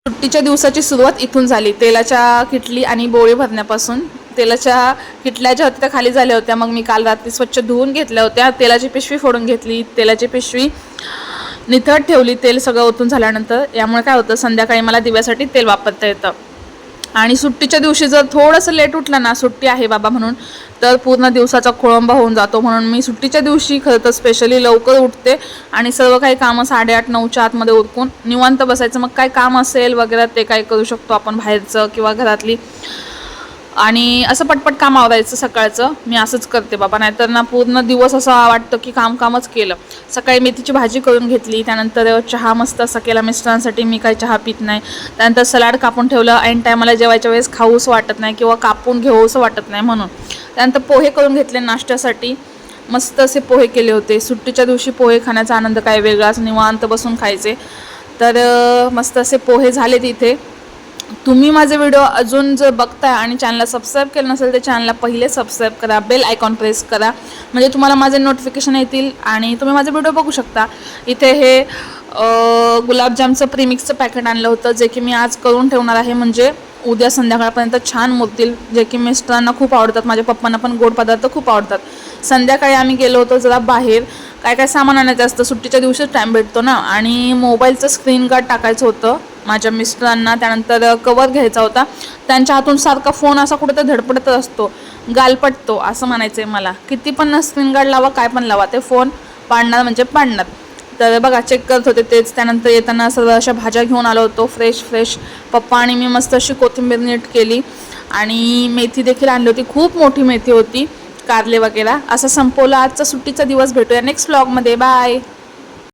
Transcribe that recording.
सुट्टीच्या दिवसाची सुरुवात इथून झाली, तेलाच्या किटली आणि बोळे भरण्यापासून. तेलाच्या किटल्या ज्या होत्या त्या खाली झाल्या होत्या, मग मी काल रात्री स्वच्छ धुवून घेतल्या होत्या. तेलाची पिशवी फोडून घेतली, तेलाची पिशवी निथळ ठेवली तेल सगळं ओतून झाल्यानंतर. यामुळे काय होतं, संध्याकाळी मला दिव्यासाठी तेल वापरता येतं. आणि सुट्टीच्या दिवशी जर थोडंसं लेट उठलं ना, सुट्टी आहे बाबा म्हणून, तर पूर्ण दिवसाचा खोळंबा होऊन जातो. म्हणून मी सुट्टीच्या दिवशी खरं तर स्पेशली लवकर उठते आणि सर्व काही कामं 8:30-9च्या आतमध्ये उरकून निवांत बसायचं. मग काय काम असेल वगैरे ते काय करू शकतो आपण बाहेरचं किंवा घरातली, आणि असं पटपट काम आवरायचं सकाळचं. मी असंच करते बाबा, नाहीतर ना पूर्ण दिवस असं वाटतं की कामच केलं. सकाळी मेथीची भाजी करून घेतली, त्यानंतर चहा मस्त असा केला मिस्टरांसाठी. मी काही चहा पित नाही. त्यानंतर सलाड कापून ठेवलं, ऐन टायमाला जेवायच्या वेळेस खाऊसं वाटत नाही किंवा कापून घेऊसं वाटत नाही म्हणून. त्यानंतर पोहे करून घेतले नाश्त्यासाठी. मस्त असे पोहे केले होते. सुट्टीच्या दिवशी पोहे खाण्याचा आनंद काय वेगळाच, निवांत बसून खायचे. तर मस्त असे पोहे झाले तिथे. तुम्ही माझे व्हिडिओ अजून जर बघताय आणि चॅनलला सबस्क्राईब केलं नसेल तर चॅनलला पहिले सबस्क्राईब करा, बेल आयकॉन प्रेस करा, म्हणजे तुम्हाला माझे नोटिफिकेशन येतील आणि तुम्ही माझे व्हिडिओ बघू शकता. इथे हे गुलाबजामचं प्रीमिक्सचं पॅकेट आणलं होतं, जे की मी आज करून ठेवणार आहे, म्हणजे उद्या संध्याकाळपर्यंत छान मुरतील, जे की मिस्टरांना खूप आवडतात. माझ्या पप्पांना पण गोड पदार्थ खूप आवडतात. संध्याकाळी आम्ही गेलो होतो जरा बाहेर, काय सामान आणायचं असतं, सुट्टीच्या दिवशीच टाईम भेटतो ना. आणि मोबाईलचं स्क्रीन गार्ड टाकायचं होतं माझ्या मिस्टरांना, त्यानंतर कवर घ्यायचा होता. त्यांच्या हातून सारखा फोन असा कुठं तर धडपडत असतो, गालपटतो असं म्हणायचं आहे मला. किती पण स्क्रीन गार्ड लावा, काय पण लावा, ते फोन पाडणार म्हणजे पाडणार. तर बघा चेक करत होते तेच. त्यानंतर येताना सर्व अशा भाज्या घेऊन आलो होतो फ्रेश. पप्पा आणि मी मस्त अशी कोथिंबीर नीट केली आणि मेथी देखील आणली होती. खूप मोठी मेथी होती, कारले वगैरे. असं संपवलं आजचा सुट्टीचा दिवस. भेटूया नेक्स्ट व्लॉगमध्ये. बाय.